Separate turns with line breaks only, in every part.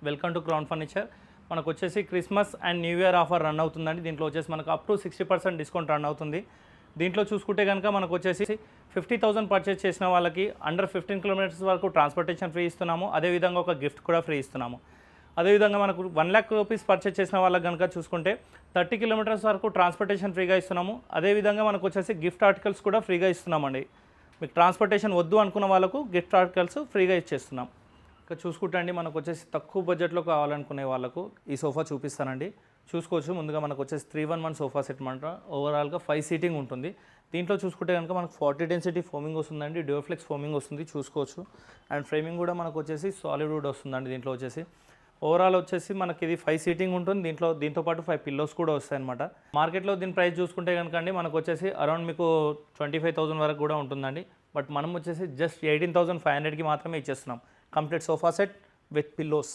Welcome to crown furniture. మనకు వచ్చేసి Christmas and new year offer run అవుతుందండి. దీంట్లో వచ్చేసి మనకు అప్ టు 60% డిస్కౌంట్ రన్ అవుతుంది. దీంట్లో చూసుకుంటే కనుక మనకు వచ్చేసి 50,000 పర్చేస్ చేసిన వాళ్ళకి అండర్ 15 కిలోమీటర్స్ వరకు ట్రాన్స్పోర్టేషన్ ఫ్రీ ఇస్తున్నాము. అదేవిధంగా ఒక గిఫ్ట్ కూడా ఫ్రీ ఇస్తున్నాము. అదేవిధంగా మనకు 1 lakh రూపీస్ పర్చేస్ చేసిన వాళ్ళకి కనుక చూసుకుంటే 30 కిలోమీటర్స్ వరకు ట్రాన్స్పోర్టేషన్ ఫ్రీగా ఇస్తున్నాము. అదేవిధంగా మనకు వచ్చేసి గిఫ్ట్ ఆర్టికల్స్ కూడా ఫ్రీగా ఇస్తున్నామండి. మీకు ట్రాన్స్పోర్టేషన్ వద్దు అనుకున్న వాళ్ళకు గిఫ్ట్ ఆర్టికల్స్ ఫ్రీగా ఇచ్చేస్తున్నాం. ఇంకా చూసుకుంటే అండి మనకు వచ్చేసి తక్కువ బడ్జెట్లో కావాలనుకునే వాళ్ళకు ఈ సోఫా చూపిస్తానండి. చూసుకోవచ్చు. ముందుగా మనకు వచ్చేసి 311 సోఫా సెట్ అనమాట. ఓవరాల్గా 5 సీటింగ్ ఉంటుంది. దీంట్లో చూసుకుంటే కనుక మనకు 40 డెన్సిటీ ఫోమింగ్ వస్తుందండి. డ్యూఫ్లెక్స్ ఫోమింగ్ వస్తుంది చూసుకోవచ్చు. అండ్ ఫ్రేమింగ్ కూడా మనకు వచ్చేసి సాలిడ్ వుడ్ వస్తుందండి. దీంట్లో వచ్చేసి ఓవరాల్ వచ్చేసి మనకి ఇది 5 సీటింగ్ ఉంటుంది. దీంతో పాటు 5 పిల్లోస్ కూడా వస్తాయి అనమాట. మార్కెట్లో దీని ప్రైస్ చూసుకుంటే కనుక అండి మనకు వచ్చేసి అరౌండ్ మీకు 25,000 వరకు కూడా ఉంటుందండి. బట్ మనం వచ్చేసి జస్ట్ 18,500కి మాత్రమే ఇచ్చేస్తున్నాం complete sofa set with pillows.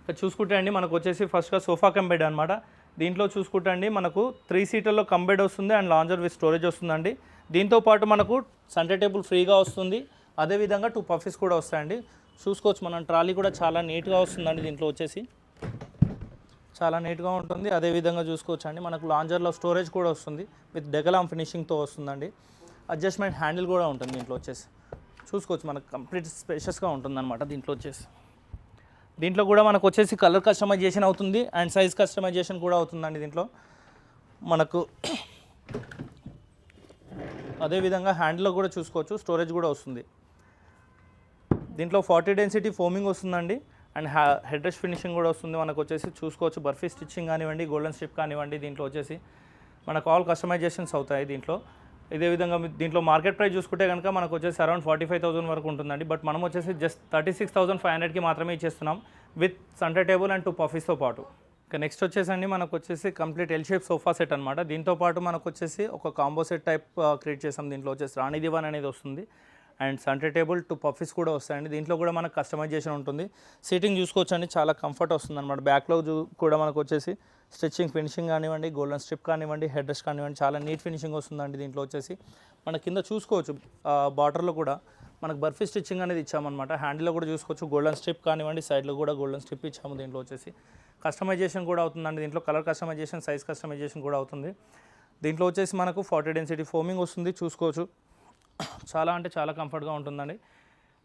ఇక్కడ చూసుకుంటే అండి మనకు వచ్చేసి ఫస్ట్గా సోఫా కమ్ బెడ్ అనమాట. దీంట్లో చూసుకుంటే అండి మనకు 3 సీటర్లో కమ్ బెడ్ వస్తుంది అండ్ లాంజర్ విత్ స్టోరేజ్ వస్తుందండి. దీంతో పాటు మనకు సెంటర్ టేబుల్ ఫ్రీగా వస్తుంది. అదేవిధంగా 2 పఫీస్ కూడా వస్తాయండి. చూసుకోవచ్చు. మనం ట్రాలీ కూడా చాలా నీట్గా వస్తుందండి. దీంట్లో వచ్చేసి చాలా నీట్గా ఉంటుంది. అదేవిధంగా చూసుకోవచ్చు అండి మనకు లాంజర్లో స్టోరేజ్ కూడా వస్తుంది విత్ డెగలామ్ ఫినిషింగ్తో వస్తుందండి. అడ్జస్ట్మెంట్ హ్యాండిల్ కూడా ఉంటుంది దీంట్లో వచ్చేసి. చూసుకోవచ్చు మనకు కంప్లీట్ స్పేషియస్గా ఉంటుందన్నమాట. దీంట్లో కూడా మనకు వచ్చేసి కలర్ కస్టమైజేషన్ అవుతుంది అండ్ సైజ్ కస్టమైజేషన్ కూడా అవుతుందండి. దీంట్లో మనకు అదేవిధంగా హ్యాండిల్లో కూడా చూసుకోవచ్చు స్టోరేజ్ కూడా వస్తుంది. దీంట్లో 40 డెన్సిటీ ఫోమింగ్ వస్తుందండి అండ్ హెడ్ రెస్ట్ ఫినిషింగ్ కూడా వస్తుంది. మనకు వచ్చేసి చూసుకోవచ్చు బర్ఫీ స్టిచ్చింగ్ కానివ్వండి, గోల్డెన్ స్ట్రిప్ కానివ్వండి. దీంట్లో వచ్చేసి మనకు ఆల్ కస్టమైజేషన్స్ అవుతాయి దీంట్లో. ఇదే విధంగా దీంట్లో మార్కెట్ ప్రైస్ చూసుకుంటే కనుక మనకు వచ్చేసి అరౌండ్ 45,000 వరకు ఉంటుందండి. బట్ మనం వచ్చేసి జస్ట్ 36,500కి మాత్రమే ఇచ్చేస్తున్నాం విత్ సెంటర్ టేబుల్ అండ్ 2 పఫీస్తో పాటు. ఇంకా నెక్స్ట్ వచ్చేసండి మనకు వచ్చేసి complete L shape sofa set అనమాట. దీంతో పాటు మనకు వచ్చేసి ఒక కాంబో సెట్ టైప్ క్రియేట్ చేసాం. దీంట్లో వచ్చేసి రాణి దివాన్ అనేది వస్తుంది అండ్ సెంటర్ టేబుల్ 2 పఫీస్ కూడా వస్తాయండి. దీంట్లో కూడా మనకు కస్టమైజేషన్ ఉంటుంది. సీటింగ్ చూసుకోవచ్చు అండి చాలా కంఫర్ట్ వస్తుంది అనమాట. బ్యాక్లో కూడా మనకు వచ్చేసి స్టిచ్చింగ్ ఫినిషింగ్ కానివ్వండి, గోల్డెన్ స్ట్రిప్ కానివ్వండి, హెడ్ రెస్ట్ కానివ్వండి చాలా నీట్ ఫినిషింగ్ వస్తుందండి. దీంట్లో వచ్చేసి మన కింద చూసుకోవచ్చు బార్డర్లో కూడా మనకు బర్ఫీ స్టిచ్చింగ్ అనేది ఇచ్చామన్నమాట. హ్యాండిల్లో కూడా చూసుకోవచ్చు గోల్డెన్ స్ట్రిప్ కానివ్వండి, సైడ్లో కూడా గోల్డెన్ స్ట్రిప్ ఇచ్చాము. దీంట్లో వచ్చేసి కస్టమైజేషన్ కూడా అవుతుందండి. దీంట్లో కలర్ కస్టమైజేషన్, సైజ్ కస్టమైజేషన్ కూడా అవుతుంది. దీంట్లో వచ్చేసి మనకు 40 డెన్సిటీ ఫోమింగ్ వస్తుంది చూసుకోవచ్చు. చాలా అంటే చాలా కంఫర్ట్గా ఉంటుందండి.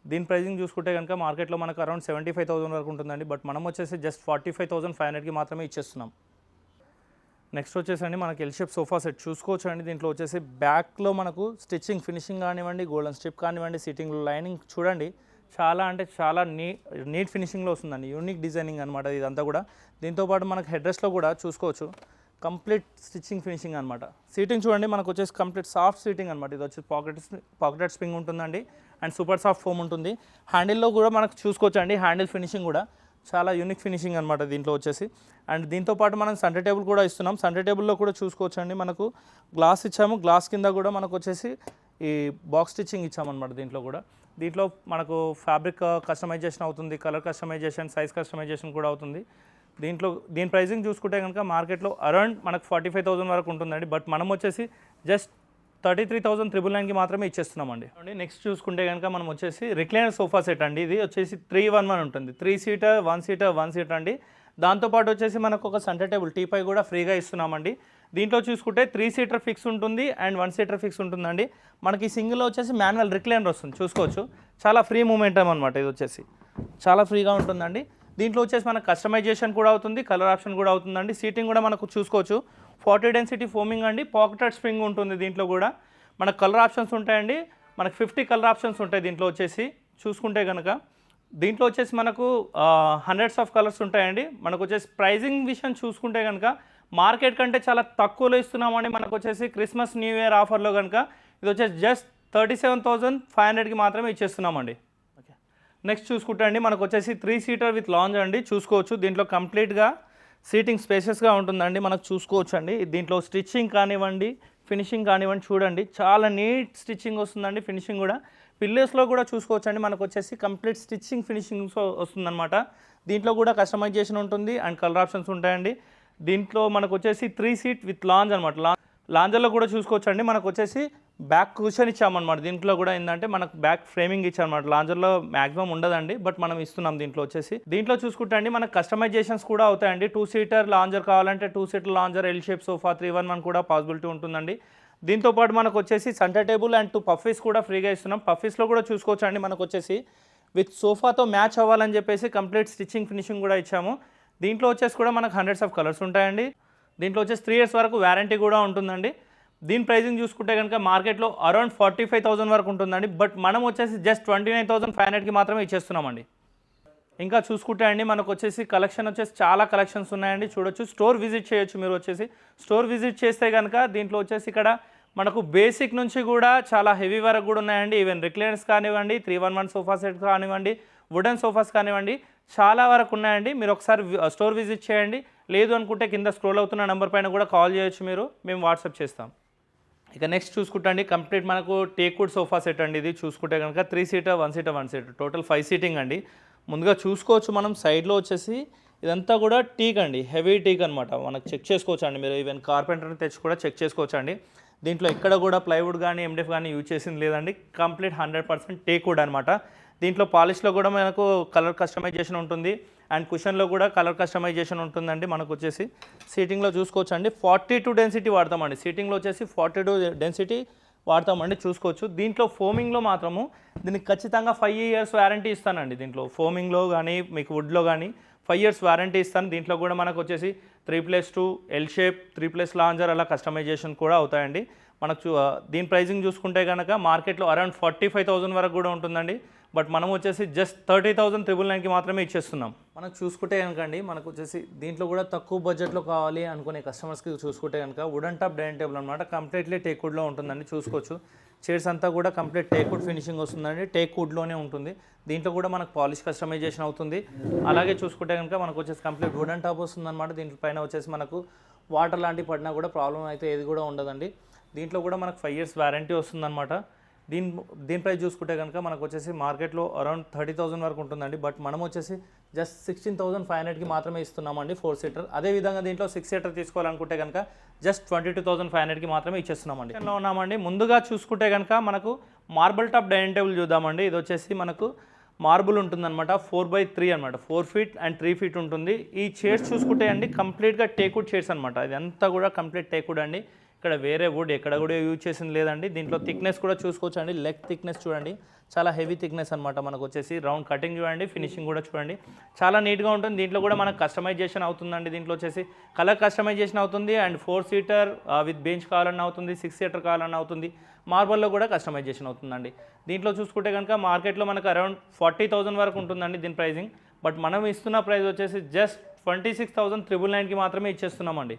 దీని ప్రైజింగ్ చూసుకుంటే కనుక మార్కెట్లో మనకు అరౌండ్ 75,000 వరకు ఉంటుందండి. బట్ మనం వచ్చేసి జస్ట్ 45,500కి మాత్రమే ఇచ్చేస్తున్నాం. నెక్స్ట్ వచ్చేసండి మనకి ఎల్ షేప్ సోఫా సెట్ చూసుకోవచ్చు అండి. దీంట్లో వచ్చేసి బ్యాక్లో మనకు స్టిచ్చింగ్ ఫినిషింగ్ కానివ్వండి, గోల్డెన్ స్ట్రిప్ కానివ్వండి, సిట్టింగ్ లైనింగ్ చూడండి చాలా అంటే చాలా నీట్ ఫినిషింగ్లో వస్తుందండి. యూనిక్ డిజైనింగ్ అనమాట ఇదంతా కూడా. దీంతోపాటు మనకు హెడ్ రెస్ట్లో కూడా చూసుకోవచ్చు కంప్లీట్ స్టిచ్చింగ్ ఫినిషింగ్ అనమాట. సీటింగ్ చూడండి మనకు వచ్చేసి కంప్లీట్ సాఫ్ట్ సీటింగ్ అనమాట. ఇది వచ్చి పాకెట్ స్ప్రింగ్ ఉంటుందండి అండ్ సూపర్ సాఫ్ట్ ఫోమ్ ఉంటుంది. హ్యాండిల్లో కూడా మనకు చూసుకోవచ్చు అండి హ్యాండిల్ ఫినిషింగ్ కూడా చాలా యూనిక్ ఫినిషింగ్ అనమాట దీంట్లో వచ్చేసి. అండ్ దీంతోపాటు మనం సెంటర్ టేబుల్ కూడా ఇస్తున్నాం. సెంటర్ టేబుల్లో కూడా చూసుకోవచ్చు అండి మనకు గ్లాస్ ఇచ్చాము. గ్లాస్ కింద కూడా మనకు వచ్చేసి ఈ బాక్స్ స్టిచ్చింగ్ ఇచ్చామన్నమాట. దీంట్లో మనకు ఫ్యాబ్రిక్ కస్టమైజేషన్ అవుతుంది, కలర్ కస్టమైజేషన్, సైజ్ కస్టమైజేషన్ కూడా అవుతుంది. దీని ప్రైజింగ్ చూసుకుంటే కనుక మార్కెట్లో అరౌండ్ మనకు 45,000 వరకు ఉంటుందండి. బట్ మనం వచ్చేసి జస్ట్ 33,999కి మాత్రమే ఇచ్చేస్తున్నామండి. నెక్స్ట్ చూసుకుంటే కనుక మనం వచ్చేసి రిక్లైనర్ సోఫా సెట్ అండి. ఇది వచ్చేసి 311 ఉంటుంది. 3 సీటర్, 1 సీటర్, 1 సీటర్ అండి. దాంతోపాటు వచ్చేసి మనకు ఒక సెంటర్ టేబుల్ టీపై కూడా ఫ్రీగా ఇస్తున్నామండి. దీంట్లో చూసుకుంటే 3 సీటర్ ఫిక్స్ ఉంటుంది అండ్ 1 సీటర్ ఫిక్స్ ఉంటుందండి. మనకి సింగిల్లో వచ్చేసి మాన్యువల్ రిక్లైనర్ వస్తుంది చూసుకోవచ్చు. చాలా ఫ్రీ మూమెంటం అనమాట. ఇది వచ్చేసి చాలా ఫ్రీగా ఉంటుందండి. దీంట్లో వచ్చేసి మనకు కస్టమైజేషన్ కూడా అవుతుంది, కలర్ ఆప్షన్ కూడా అవుతుందండి. సీటింగ్ కూడా మనకు చూసుకోవచ్చు 40 డెన్సిటీ ఫోమింగ్ అండి, పాకెటెడ్ స్ప్రింగ్ ఉంటుంది. దీంట్లో కూడా మనకు కలర్ ఆప్షన్స్ ఉంటాయండి. మనకు 50 కలర్ ఆప్షన్స్ ఉంటాయి దీంట్లో వచ్చేసి. చూసుకుంటే కనుక దీంట్లో వచ్చేసి మనకు హండ్రెడ్స్ ఆఫ్ కలర్స్ ఉంటాయండి. మనకు వచ్చేసి ప్రైజింగ్ విషయం చూసుకుంటే కనుక మార్కెట్ కంటే చాలా తక్కువలో ఇస్తున్నామండి. మనకు వచ్చేసి క్రిస్మస్ న్యూ ఇయర్ ఆఫర్లో కనుక ఇది వచ్చేసి జస్ట్ 37,500కి మాత్రమే ఇచ్చేస్తున్నామండి. ఓకే. నెక్స్ట్ చూసుకుంటే అండి మనకు వచ్చేసి 3 సీటర్ విత్ లాంజ్ అండి. చూసుకోవచ్చు దీంట్లో కంప్లీట్గా సీటింగ్ స్పేషియస్గా ఉంటుందండి. మనకు చూసుకోవచ్చు అండి దీంట్లో స్టిచ్చింగ్ కానివ్వండి, ఫినిషింగ్ కానివ్వండి చూడండి చాలా నీట్ స్టిచ్చింగ్ వస్తుందండి. ఫినిషింగ్ కూడా పిల్లోస్లో కూడా చూసుకోవచ్చు అండి. మనకు వచ్చేసి కంప్లీట్ స్టిచ్చింగ్ ఫినిషింగ్ వస్తుందన్నమాట. దీంట్లో కూడా కస్టమైజేషన్ ఉంటుంది అండ్ కలర్ ఆప్షన్స్ ఉంటాయండి. దీంట్లో మనకు వచ్చేసి 3 సీట్ విత్ లాంజ్ అనమాట. లాంజర్లో కూడా చూసుకోవచ్చు అండి మనకు వచ్చేసి బ్యాక్ కుషన్ ఇచ్చామన్నమాట. దీంట్లో కూడా ఏంటంటే మనకు బ్యాక్ ఫ్రేమింగ్ ఇచ్చామన్నమాట. లాంజర్లో మ్యాక్సిమం ఉండదండి, బట్ మనం ఇస్తున్నాం దీంట్లో వచ్చేసి. దీంట్లో చూసుకుంటే అండి మనకు కస్టమైజేషన్స్ కూడా అవుతాయండి. 2 సీటర్ లాంజర్ కావాలంటే 2 seater lounger, L shape sofa 311 కూడా పాసిబిలిటీ ఉంటుందండి. దీంతోపాటు మనకు వచ్చేసి సెంటర్ టేబుల్ అండ్ 2 పఫీస్ కూడా ఫ్రీగా ఇస్తున్నాం. పఫీస్లో కూడా చూసుకోవచ్చు అండి, మనకు వచ్చేసి విత్ సోఫాతో మ్యాచ్ అవ్వాలని చెప్పేసి కంప్లీట్ స్టిచ్చింగ్ ఫినిషింగ్ కూడా ఇచ్చాము. దీంట్లో వచ్చేసి కూడా మనకు హండ్రెడ్స్ ఆఫ్ కలర్స్ ఉంటాయండి. దీంట్లో వచ్చేసి 3 years వరకు వారంటీ కూడా ఉంటుందండి. దీని ప్రైజింగ్ చూసుకుంటే కనుక మార్కెట్లో అరౌండ్ 45,000 వరకు ఉంటుందండి, బట్ మనం వచ్చేసి జస్ట్ 29,500కి మాత్రమే ఇచ్చేస్తున్నామండి. ఇంకా చూసుకుంటే అండి మనకు వచ్చేసి కలెక్షన్ వచ్చేసి చాలా కలెక్షన్స్ ఉన్నాయండి. చూడొచ్చు, స్టోర్ విజిట్ చేయొచ్చు మీరు వచ్చేసి. స్టోర్ విజిట్ చేస్తే కనుక దీంట్లో వచ్చేసి ఇక్కడ మనకు బేసిక్ నుంచి కూడా చాలా హెవీ వరకు కూడా ఉన్నాయండి. ఈవెన్ రిక్లైనర్స్ కానివ్వండి, 311 సోఫా సెట్ కానివ్వండి, వుడెన్ సోఫాస్ కానివ్వండి, చాలా వరకు ఉన్నాయండి. మీరు ఒకసారి స్టోర్ విజిట్ చేయండి. లేదు అనుకుంటే కింద స్క్రోల్ అవుతున్న నెంబర్ పైన కూడా కాల్ చేయొచ్చు మీరు, మేము వాట్సాప్ చేస్తాం. ఇక నెక్స్ట్ చూసుకుంటే అండి కంప్లీట్ మనకు టేక్వుడ్ సోఫా సెట్ అండి. ఇది చూసుకుంటే కనుక 3 seater 1 seater 1 seater total 5 seating అండి. ముందుగా చూసుకోవచ్చు మనం సైడ్లో వచ్చేసి ఇదంతా కూడా టీక్ అండి, హెవీ టీక్ అనమాట. మనకు చెక్ చేసుకోవచ్చు అండి, మీరు ఈవెన్ కార్పెంటర్ని తెచ్చి కూడా చెక్ చేసుకోవచ్చు అండి. దీంట్లో ఎక్కడ కూడా ప్లైవుడ్ కానీ ఎండిఎఫ్ కానీ యూజ్ చేసింది లేదండి. కంప్లీట్ 100% టేక్వుడ్ అనమాట. దీంట్లో పాలిష్లో కూడా మనకు కలర్ కస్టమైజేషన్ ఉంటుంది అండ్ కుషన్లో కూడా కలర్ కస్టమైజేషన్ ఉంటుందండి. మనకు వచ్చేసి సీటింగ్లో చూసుకోవచ్చు అండి 42 డెన్సిటీ వాడతామండి. సీటింగ్లో వచ్చేసి 42 డెన్సిటీ వాడతామండి, చూసుకోవచ్చు. దీంట్లో ఫోమింగ్లో మాత్రము దీనికి ఖచ్చితంగా 5 years వారంటీ ఇస్తానండి. దీంట్లో ఫోమింగ్లో కానీ మీకు వుడ్లో కానీ 5 years వారంటీ ఇస్తాను. దీంట్లో కూడా మనకు వచ్చేసి 3+2 ఎల్ షేప్ 3+ లాంజర్ అలా కస్టమైజేషన్ కూడా అవుతాయండి. మనకు దీని ప్రైజింగ్ చూసుకుంటే కనుక మార్కెట్లో అరౌండ్ 45,000 వరకు కూడా ఉంటుందండి, బట్ మనం వచ్చేసి జస్ట్ 30,999కి మాత్రమే ఇచ్చేస్తున్నాం. మనకు చూసుకుంటే కనుక అండి మనకు వచ్చేసి దీంట్లో కూడా తక్కువ బడ్జెట్లో కావాలి అనుకునే కస్టమర్స్కి చూసుకుంటే కనుక వుడెన్ టాప్ డైనింగ్ టేబుల్ అనమాట. కంప్లీట్లీ టేక్వుడ్లో ఉంటుందండి, చూసుకోవచ్చు. చైర్స్ అంతా కూడా కంప్లీట్ టేక్వుడ్ ఫినిషింగ్ వస్తుందండి, టేక్వుడ్లోనే ఉంటుంది. దీంట్లో కూడా మనకు పాలిష్ కస్టమైజేషన్ అవుతుంది. అలాగే చూసుకుంటే కనుక మనకు వచ్చేసి కంప్లీట్ వుడెన్ టాప్ వస్తుందన్నమాట. దీంట్పైన వచ్చేసి మనకు వాటర్ లాంటివి పడినా కూడా ప్రాబ్లం అయితే ఏది కూడా ఉండదండి. దీంట్లో కూడా మనకు 5 years వారంటీ వస్తుందన్నమాట. దీని ప్రైస్ చూసుకుంటే కనుక మనకు వచ్చేసి మార్కెట్లో అరౌండ్ 30,000 వరకు ఉంటుందండి, బట్ మనం వచ్చేసి జస్ట్ 16,500కి మాత్రమే ఇస్తున్నామండి 4 సీటర్. అదేవిధంగా దీంట్లో 6 సీటర్ తీసుకోవాలనుకుంటే కనుక జస్ట్ 22,500కి మాత్రమే ఇచ్చేస్తున్నామండి. ఇలా ఉన్నామండి. ముందుగా చూసుకుంటే కనుక మనకు మార్బుల్ టాప్ డైనింగ్ టేబుల్ చూద్దామండి. ఇది వచ్చేసి మనకు మార్బుల్ ఉంటుందన్నమాట, 4x3 అనమాట, 4 feet and 3 feet ఉంటుంది. ఈ చైర్స్ చూసుకుంటే అండి కంప్లీట్గా టేక్వుడ్ చైర్స్ అనమాట. ఇదంతా కూడా కంప్లీట్ టేక్వుడ్ అండి. ఇక్కడ వేరే వుడ్ ఎక్కడ కూడా యూజ్ చేసింది లేదండి. దీంట్లో థిక్నెస్ కూడా చూసుకోవచ్చు అండి. లెగ్ థిక్నెస్ చూడండి, చాలా హెవీ థిక్నెస్ అనమాట. మనకు వచ్చేసి రౌండ్ కటింగ్ చూడండి, ఫినిషింగ్ కూడా చూడండి, చాలా నీట్గా ఉంటుంది. దీంట్లో కూడా మనకు కస్టమైజేషన్ అవుతుందండి. దీంట్లో వచ్చేసి కలర్ కస్టమైజేషన్ అవుతుంది అండ్ 4 సీటర్ విత్ బెంచ్ కావాలన్నా అవుతుంది, 6 సీటర్ కావాలన్నా అవుతుంది. మార్బల్లో కూడా కస్టమైజేషన్ అవుతుందండి. దీంట్లో చూసుకుంటే కనుక మార్కెట్లో మనకు అరౌండ్ 40,000 వరకు ఉంటుందండి దీని ప్రైజింగ్, బట్ మనం ఇస్తున్న ప్రైస్ వచ్చేసి జస్ట్ 26,999కి మాత్రమే ఇచ్చేస్తున్నామండి.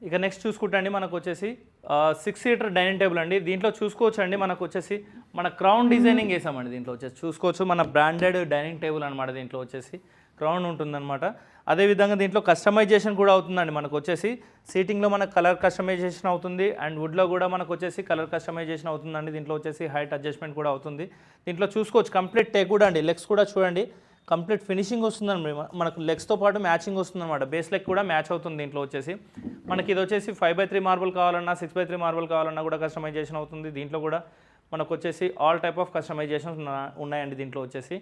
ఇక నెక్స్ట్ చూసుకుంటే అండి మనకు వచ్చేసి 6 సీటర్ డైనింగ్ టేబుల్ అండి. దీంట్లో చూసుకోవచ్చు అండి మనకు వచ్చేసి మన క్రౌన్ డిజైనింగ్ వేసామండి. దీంట్లో వచ్చేసి చూసుకోవచ్చు మన బ్రాండెడ్ డైనింగ్ టేబుల్ అనమాట. దీంట్లో వచ్చేసి క్రౌన్ ఉంటుందన్నమాట. అదేవిధంగా దీంట్లో కస్టమైజేషన్ కూడా అవుతుందండి. మనకు వచ్చేసి సీటింగ్లో మనకు కలర్ కస్టమైజేషన్ అవుతుంది అండ్ వుడ్లో కూడా మనకు వచ్చేసి కలర్ కస్టమైజేషన్ అవుతుందండి. దీంట్లో వచ్చేసి హైట్ అడ్జస్ట్మెంట్ కూడా అవుతుంది. దీంట్లో చూసుకోవచ్చు కంప్లీట్ టేక్వుడ్ అండి. లెగ్స్ కూడా చూడండి కంప్లీట్ ఫినిషింగ్ వస్తుందండి. మనకు లెగ్స్తో పాటు మ్యాచింగ్ వస్తుందన్నమాట. బేస్ లెగ్ కూడా మ్యాచ్ అవుతుంది. దీంట్లో వచ్చేసి మనకి ఇది వచ్చేసి 5x3 మార్బుల్ కావాలన్నా 6x3 మార్బుల్ కావాలన్నా కూడా కస్టమైజేషన్ అవుతుంది. దీంట్లో కూడా మనకు వచ్చేసి ఆల్ టైప్ ఆఫ్ కస్టమైజేషన్స్ ఉన్నాయండి దీంట్లో వచ్చేసి.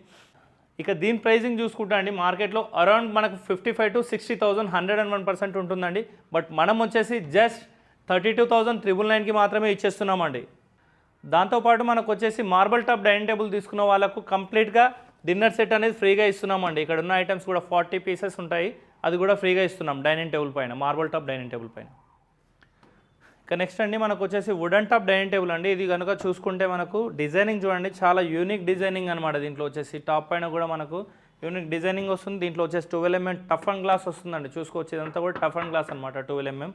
ఇక దీని ప్రైజింగ్ చూసుకుంటా అండి మార్కెట్లో అరౌండ్ మనకు 55,000 to 60,000 101% ఉంటుందండి, బట్ మనం వచ్చేసి జస్ట్ 32,999కి మాత్రమే ఇచ్చేస్తున్నామండి. దాంతోపాటు మనకు వచ్చేసి మార్బుల్ టాప్ డైనింగ్ టేబుల్ తీసుకున్న వాళ్ళకు కంప్లీట్గా డిన్నర్ సెట్ అనేది ఫ్రీగా ఇస్తున్నామండి. ఇక్కడ ఉన్న ఐటమ్స్ కూడా 40 pieces ఉంటాయి, అది కూడా ఫ్రీగా ఇస్తున్నాం డైనింగ్ టేబుల్ పైన, మార్బుల్ టాప్ డైనింగ్ టేబుల్ పైన. ఇక నెక్స్ట్ అండి మనకు వచ్చేసి వుడెన్ టాప్ డైనింగ్ టేబుల్ అండి. ఇది కనుక చూసుకుంటే మనకు డిజైనింగ్ చూడండి, చాలా యూనిక్ డిజైనింగ్ అనమాట. దీంట్లో వచ్చేసి టాప్ పైన కూడా మనకు యూనిక్ డిజైనింగ్ వస్తుంది. దీంట్లో వచ్చేసి 12 mm టఫ్ అండ్ గ్లాస్ వస్తుందండి. చూసుకోవచ్చు ఇదంతా కూడా టఫ్ అండ్ గ్లాస్ అనమాట, 12 mm.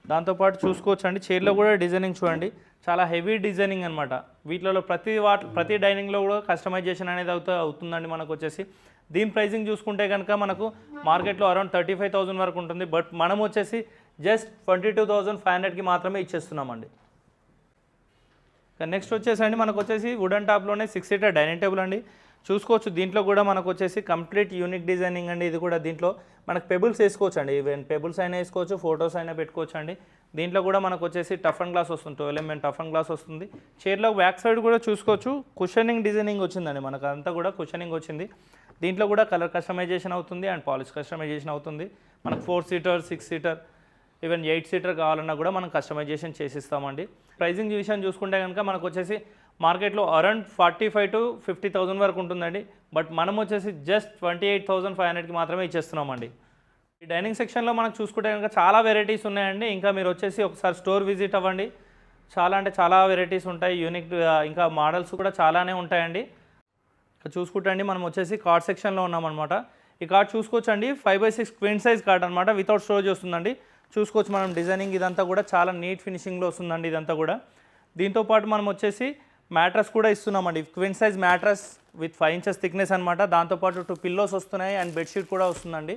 దాంతోపాటు చూసుకోవచ్చు అండి చైర్లో కూడా డిజైనింగ్ చూడండి, చాలా హెవీ డిజైనింగ్ అనమాట. వీటిలో ప్రతి డైనింగ్లో కూడా కస్టమైజేషన్ అనేది అవుతుందండి మనకు వచ్చేసి. దీని ప్రైజింగ్ చూసుకుంటే కనుక మనకు మార్కెట్లో అరౌండ్ 35,000 వరకు ఉంటుంది, బట్ మనం వచ్చేసి జస్ట్ 22,500కి మాత్రమే ఇచ్చేస్తున్నామండి. నెక్స్ట్ వచ్చేసండి మనకు వచ్చేసి వుడెన్ టాప్లోనే 6 సీటర్ డైనింగ్ టేబుల్ అండి. చూసుకోవచ్చు దీంట్లో కూడా మనకు వచ్చేసి కంప్లీట్ యూనిక్ డిజైనింగ్ అండి. ఇది కూడా దీంట్లో మనకు పెబుల్స్ వేసుకోవచ్చు అండి, ఈవెన్ పెబుల్స్ అయినా వేసుకోవచ్చు, ఫొటోస్ అయినా పెట్టుకోవచ్చు అండి. దీంట్లో కూడా మనకు వచ్చేసి టఫ్ అండ్ గ్లాస్ వస్తుంది, 12 mm టఫ్ అండ్ గ్లాస్ వస్తుంది. చైర్లో బ్యాక్ సైడ్ కూడా చూసుకోవచ్చు, కుషనింగ్ డిజైనింగ్ వచ్చిందండి, మనకు అంతా కూడా కుషనింగ్ వచ్చింది. దీంట్లో కూడా కలర్ కస్టమైజేషన్ అవుతుంది అండ్ పాలిష్ కస్టమైజేషన్ అవుతుంది. మనకు 4 seater 6 seater ఈవెన్ 8 seater కావాలన్నా కూడా మనం కస్టమైజేషన్ చేసిస్తామండి. ప్రైజింగ్ విషయం చూసుకుంటే కనుక మనకు వచ్చేసి మార్కెట్లో అరౌండ్ 45,000 to 50,000 వరకు ఉంటుందండి. బట్ మనం వచ్చేసి జస్ట్ 28,500కి మాత్రమే ఇచ్చేస్తున్నామండి. ఈ డైనింగ్ సెక్షన్లో మనకు చూసుకుంటే కనుక చాలా వెరైటీస్ ఉన్నాయండి. ఇంకా మీరు వచ్చేసి ఒకసారి స్టోర్ విజిట్ అవ్వండి, చాలా అంటే చాలా వెరైటీస్ ఉంటాయి, యూనిక్ ఇంకా మోడల్స్ కూడా చాలానే ఉంటాయండి. ఇక్కడ చూసుకుంటండి మనం వచ్చేసి కార్డ్ సెక్షన్లో ఉన్నామన్నమాట. ఈ కార్డ్ చూసుకోవచ్చండి, 5x6 క్వీన్ సైజ్ కార్డ్ అనమాట, వితౌట్ స్టోరేజ్ వస్తుందండి. చూసుకోవచ్చు మనం డిజైనింగ్ ఇదంతా కూడా చాలా నీట్ ఫినిషింగ్లో వస్తుందండి ఇదంతా కూడా. దీంతోపాటు మనం వచ్చేసి మ్యాట్రస్ కూడా ఇస్తున్నామండి, queen size mattress with 5 inches thickness అనమాట. దాంతోపాటు 2 pillows వస్తున్నాయి అండ్ బెడ్షీట్ కూడా వస్తుందండి.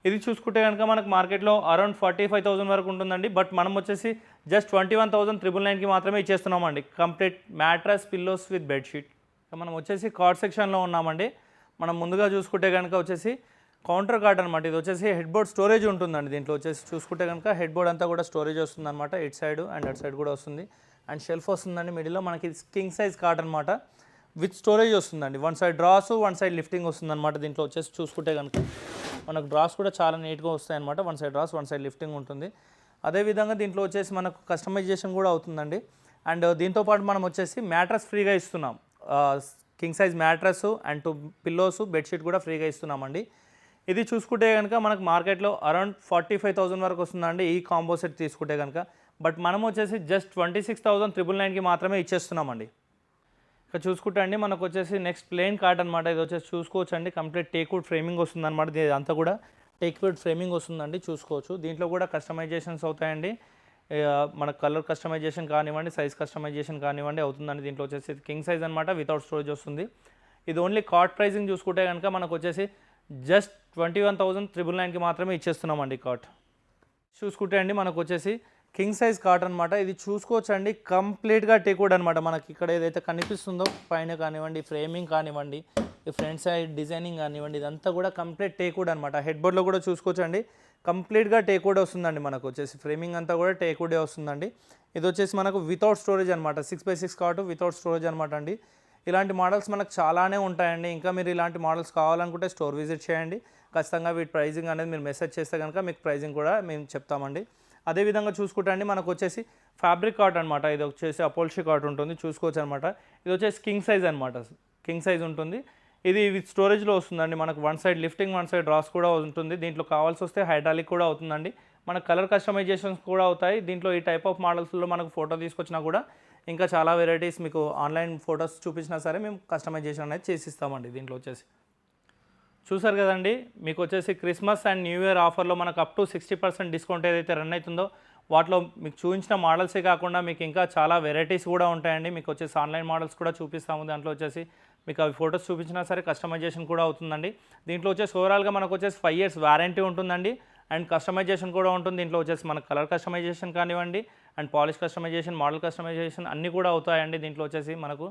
ఇది చూసుకుంటే కనుక మనకు మార్కెట్లో అరౌండ్ 45,000 వరకు ఉంటుందండి. బట్ మనం వచ్చేసి జస్ట్ 21,999కి మాత్రమే ఇచ్చేస్తున్నామండి, complete mattress, pillows with bedsheet. మనం వచ్చేసి కార్డ్ సెక్షన్లో ఉన్నామండి. మనం ముందుగా చూసుకుంటే కనుక వచ్చేసి కౌంటర్ కార్డ్ అనమాట. ఇది వచ్చేసి హెడ్ బోర్డ్ స్టోరేజ్ ఉంటుందండి. దీంట్లో వచ్చేసి చూసుకుంటే కనుక హెడ్ బోర్డ్ అంతా కూడా స్టోరేజ్ వస్తుంది అనమాట, ఇటు సైడ్ అండ్ అటు సైడ్ కూడా వస్తుంది. అండ్ షెల్ఫ్ వస్తుందండి మిడిల్లో. మనకి కింగ్ సైజ్ కార్డ్ అనమాట, విత్ స్టోరేజ్ వస్తుందండి. 1 side డ్రాస్ 1 side లిఫ్టింగ్ వస్తుంది అనమాట. దీంట్లో వచ్చేసి చూసుకుంటే కనుక మనకు డ్రాస్ కూడా చాలా నీట్గా వస్తాయి అనమాట. 1 side డ్రాస్ 1 side లిఫ్టింగ్ ఉంటుంది. అదేవిధంగా దీంట్లో వచ్చేసి మనకు కస్టమైజేషన్ కూడా అవుతుందండి. అండ్ దీంతోపాటు మనం వచ్చేసి మ్యాట్రస్ ఫ్రీగా ఇస్తున్నాం, king size mattress and 2 pillows bedsheet కూడా ఫ్రీగా ఇస్తున్నామండి. ఇది చూసుకుంటే కనుక మనకు మార్కెట్లో అరౌండ్ 45,000 వరకు వస్తుందండి ఈ కాంబో సెట్ తీసుకుంటే కనుక. బట్ మనం వచ్చేసి జస్ట్ 26,999కి మాత్రమే ఇచ్చేస్తున్నామండి. ఇక్కడ చూసుకుంటే అండి మనకు వచ్చేసి నెక్స్ట్ ప్లెయిన్ కార్డ్ అనమాట. ఇది వచ్చేసి చూసుకోవచ్చు అండి, కంప్లీట్ టేక్వుడ్ ఫ్రేమింగ్ వస్తుంది అనమాట. ఇది అంతా కూడా టేక్వుడ్ ఫ్రేమింగ్ వస్తుందండి, చూసుకోవచ్చు. దీంట్లో కూడా కస్టమైజేషన్స్ అవుతాయండి, మన కలర్ కస్టమైజేషన్ కానివ్వండి, సైజ్ కస్టమైజేషన్ కానివ్వండి అవుతుందండి. దీంట్లో వచ్చేసి కింగ్ సైజ్ అనమాట, వితౌట్ స్టోరేజ్ వస్తుంది. ఇది ఓన్లీ కార్డ్ ప్రైజింగ్ చూసుకుంటే కనుక మనకు వచ్చేసి జస్ట్ 21,999కి మాత్రమే ఇచ్చేస్తున్నామండి కార్డ్. చూసుకుంటే అండి మనకు వచ్చేసి కింగ్ సైజ్ కార్డ్ అనమాట. ఇది చూసుకోవచ్చు అండి, కంప్లీట్గా టేక్వుడ్ అనమాట. మనకి ఇక్కడ ఏదైతే కనిపిస్తుందో పైన కానివ్వండి, ఫ్రేమింగ్ కానివ్వండి, ఈ ఫ్రంట్ సైడ్ డిజైనింగ్ కానివ్వండి, ఇదంతా కూడా కంప్లీట్ టేక్వుడ్ అనమాట. హెడ్ బోర్డ్లో కూడా చూసుకోవచ్చు అండి, కంప్లీట్గా టేక్వుడ్ వస్తుందండి. మనకు వచ్చేసి ఫ్రేమింగ్ అంతా కూడా టేక్వుడే వస్తుందండి. ఇది వచ్చేసి మనకు వితౌట్ స్టోరేజ్ అనమాట, 6x6 కార్డు వితౌట్ స్టోరేజ్ అనమాట అండి. ఇలాంటి మోడల్స్ మనకు చాలానే ఉంటాయండి. ఇంకా మీరు ఇలాంటి మోడల్స్ కావాలనుకుంటే స్టోర్ విజిట్ చేయండి. ఖచ్చితంగా వీటి ప్రైజింగ్ అనేది మీరు మెసేజ్ చేస్తే కనుక మీకు ప్రైజింగ్ కూడా మేము చెప్తామండి. అదేవిధంగా చూసుకుంటే అండి మనకు వచ్చేసి ఫ్యాబ్రిక్ కార్డ్ అనమాట. ఇది వచ్చేసి అపోల్షి కార్డ్ ఉంటుంది, చూసుకోవచ్చు అనమాట. ఇది వచ్చేసి కింగ్ సైజ్ అనమాట, కింగ్ సైజ్ ఉంటుంది. ఇది విత్ స్టోరేజ్లో వస్తుందండి. మనకు 1 side లిఫ్టింగ్ 1 side డ్రాస్ కూడా ఉంటుంది. దీంట్లో కావాల్సి వస్తే హైడ్రాలిక్ కూడా అవుతుందండి. మనకు కలర్ కస్టమైజేషన్స్ కూడా అవుతాయి. దీంట్లో ఈ టైప్ ఆఫ్ మోడల్స్లో మనకు ఫోటో తీసుకొచ్చినా కూడా ఇంకా చాలా వెరైటీస్ మీకు ఆన్లైన్ ఫొటోస్ చూపించినా సరే మేము కస్టమైజేషన్ అనేది చేసిస్తామండి. దీంట్లో వచ్చేసి చూసారు కదండి, మీకు వచ్చేసి క్రిస్మస్ అండ్ న్యూ ఇయర్ ఆఫర్లో మనకు అప్ టు 60% డిస్కౌంట్ ఏదైతే రన్ అవుతుందో వాటిలో మీకు చూపించిన మోడల్సే కాకుండా మీకు ఇంకా చాలా వెరైటీస్ కూడా ఉంటాయండి. మీకు వచ్చేసి ఆన్లైన్ మోడల్స్ కూడా చూపిస్తాము. దాంట్లో వచ్చేసి మీకు అవి ఫొటోస్ చూపించినా సరే కస్టమైజేషన్ కూడా అవుతుందండి. దీంట్లో వచ్చేసి ఓవరాల్గా మనకు వచ్చేసి 5 years వారంటీ ఉంటుందండి అండ్ కస్టమైజేషన్ కూడా ఉంటుంది. దీంట్లో వచ్చేసి మనకు కలర్ కస్టమైజేషన్ కానివ్వండి and polish customization, model customization అన్నీ కూడా అవుతాయండి. దీంట్లో వచ్చేసి మనకు